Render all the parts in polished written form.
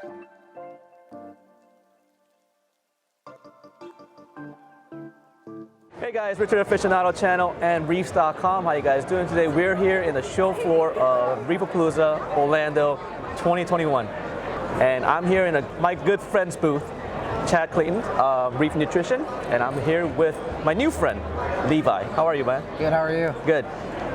Hey guys, Richard Aficionado channel and Reefs.com. How you guys doing today? We're here in the show floor of Reef A Palooza Orlando 2021. And I'm here in my good friend's booth, Chad Clayton of Reef Nutrition. And I'm here with my new friend, Levi. How are you, man? Good, how are you? Good.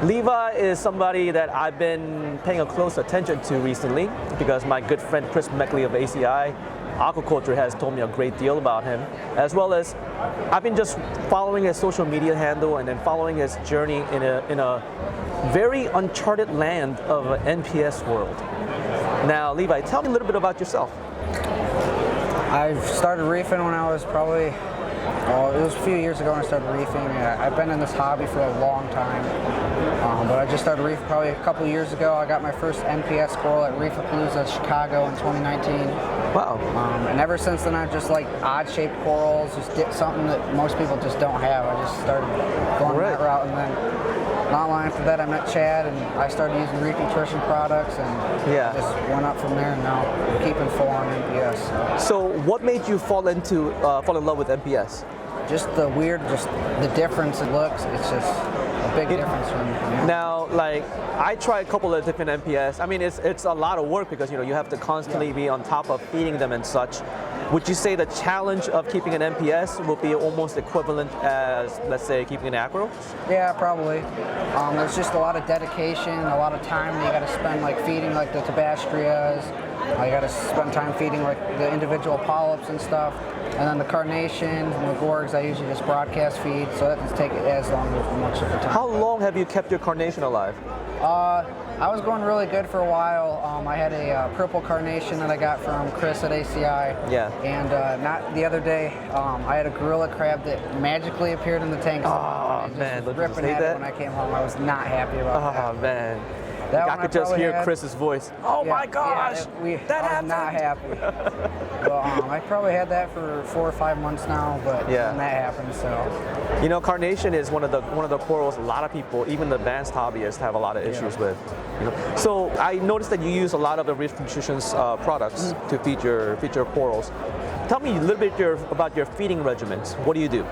Levi is somebody that I've been paying a close attention to recently because my good friend Chris Meckley of ACI Aquaculture has told me a great deal about him, as well as I've been just following his social media handle and then following his journey in a very uncharted land of an NPS world. Now, Levi, tell me a little bit about yourself. I've started reefing when I was probably, it was a few years ago when I started reefing. I've been in this hobby for a long time, but I just started reefing probably a couple years ago. I got my first NPS coral at Reef A Palooza Chicago in 2019. Wow. And ever since then, I've just like odd-shaped corals, just did something that most people just don't have. I just started going that route, and then not long after that, I met Chad, and I started using Reef Nutrition products, and just went up from there. And now I'm keeping full on NPS. So, what made you fall in love with NPS? Just the difference it looks. It's just a big difference from Now, like, I tried a couple of different NPS. I mean, it's a lot of work because, you know, you have to constantly be on top of feeding them and such. Would you say the challenge of keeping an NPS will be almost equivalent as, let's say, keeping an acro? Yeah, probably. There's just a lot of dedication, a lot of time that you got to spend, like feeding like the tabastrias. You got to spend time feeding like the individual polyps and stuff. And then the carnations and the gorgs, I usually just broadcast feed, so that doesn't take as much of the time. How long have you kept your carnation alive? I was going really good for a while. I had a purple carnation that I got from Chris at ACI. Yeah. And not the other day, I had a gorilla crab that magically appeared in the tank. Oh man, ripping at it when I came home. I was not happy about that. Oh man. That I could just hear Chris's voice. Oh my gosh, that happened. I was not happy. Well, I probably had that for 4 or 5 months now, but then that happened. So, you know, carnation is one of the corals a lot of people, even the advanced hobbyists, have a lot of issues with. You know? So I noticed that you use a lot of the Reef Nutrition's products to feed your corals. Tell me a little bit about your feeding regimens. What do you do?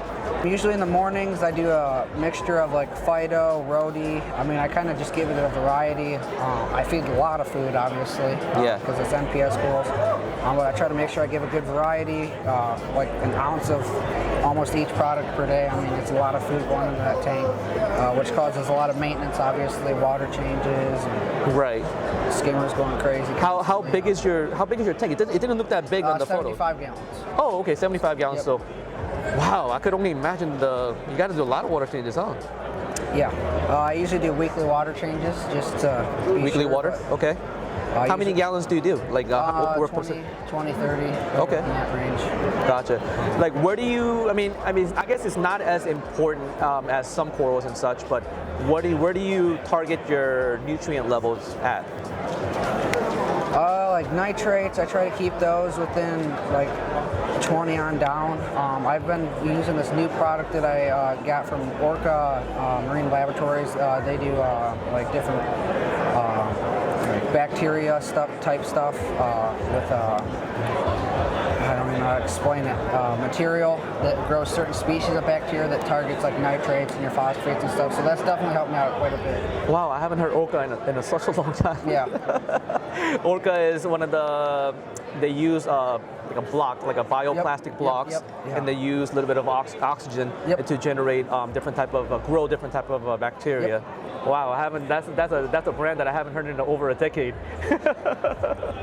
Usually in the mornings, I do a mixture of like Fido, Rhodey. I mean, I kind of just give it a variety. I feed a lot of food, obviously, because it's NPS corals. But I try to make sure I give a good variety, like an ounce of almost each product per day. I mean, it's a lot of food going into that tank, which causes a lot of maintenance, obviously, water changes. And skimmers going crazy. How big is your tank? It didn't look that big on the photo. 75 gallons. Oh, okay, 75 gallons. So, wow, I could only imagine you got to do a lot of water changes, huh? Yeah, I usually do weekly water changes, just to be weekly sure, water. Okay. How many gallons do you do? Like 20, 30. Okay. In that range. Gotcha. Like, where do you? I mean, I guess it's not as important as some corals and such, but where do you target your nutrient levels at? Like nitrates, I try to keep those within like 20 on down. I've been using this new product that I got from Orca Marine Laboratories. They do like different bacteria type stuff with I don't even know how to explain it. Material that grows certain species of bacteria that targets like nitrates and your phosphates and stuff. So that's definitely helped me out quite a bit. Wow, I haven't heard Orca in such a long time. Yeah. Orca is one of they use like a block, like a bioplastic blocks, and they use a little bit of oxygen to generate different type of bacteria. Wow, I haven't. That's a brand that I haven't heard in over a decade.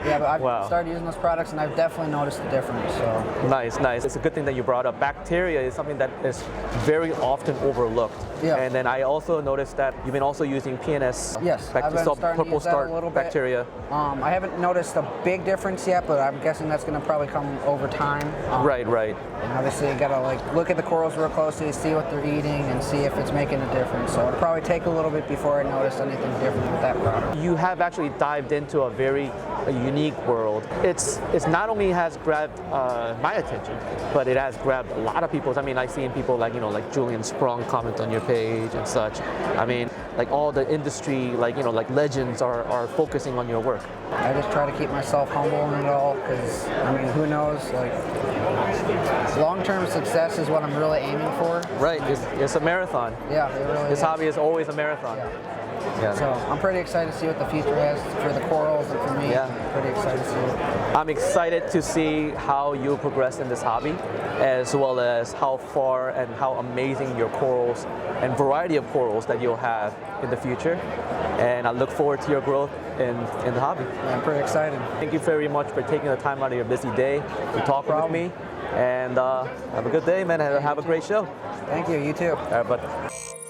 Yeah, but I've started using those products, and I've definitely noticed the difference. So nice. It's a good thing that you brought up. Bacteria is something that is very often overlooked. Yeah. And then I also noticed that you've been also using PNS. Yes, I've been starting to use that a little bit. Bacteria. I haven't noticed a big difference yet, but I'm guessing that's going to probably come over time. Right. And obviously, you got to like look at the corals real closely, see what they're eating, and see if it's making a difference. So it'll probably take a little bit before I notice anything different with that product. You have actually dived into a very unique world. It's not only has grabbed my attention, but it has grabbed a lot of people's. I mean, I've seen people like Julian Sprung comment on your page and such. I mean, like all the industry, like legends are focusing on your work. I just try to keep myself humble in it all. goal, because I mean, who knows? Like, long-term success is what I'm really aiming for. Right. It's a marathon. Yeah, it really This is. hobby is always a marathon. Yeah. So I'm pretty excited to see what the future has for the corals and for me. Yeah. I'm pretty excited to see it. I'm excited to see how you progress in this hobby, as well as how far and how amazing your corals and variety of corals that you'll have in the future. And I look forward to your growth in the hobby. Yeah, I'm pretty excited. Thank you very much for taking the time out of your busy day to talk with me. And have a good day, man. Have a great show. Thank you. You too. All right, bud.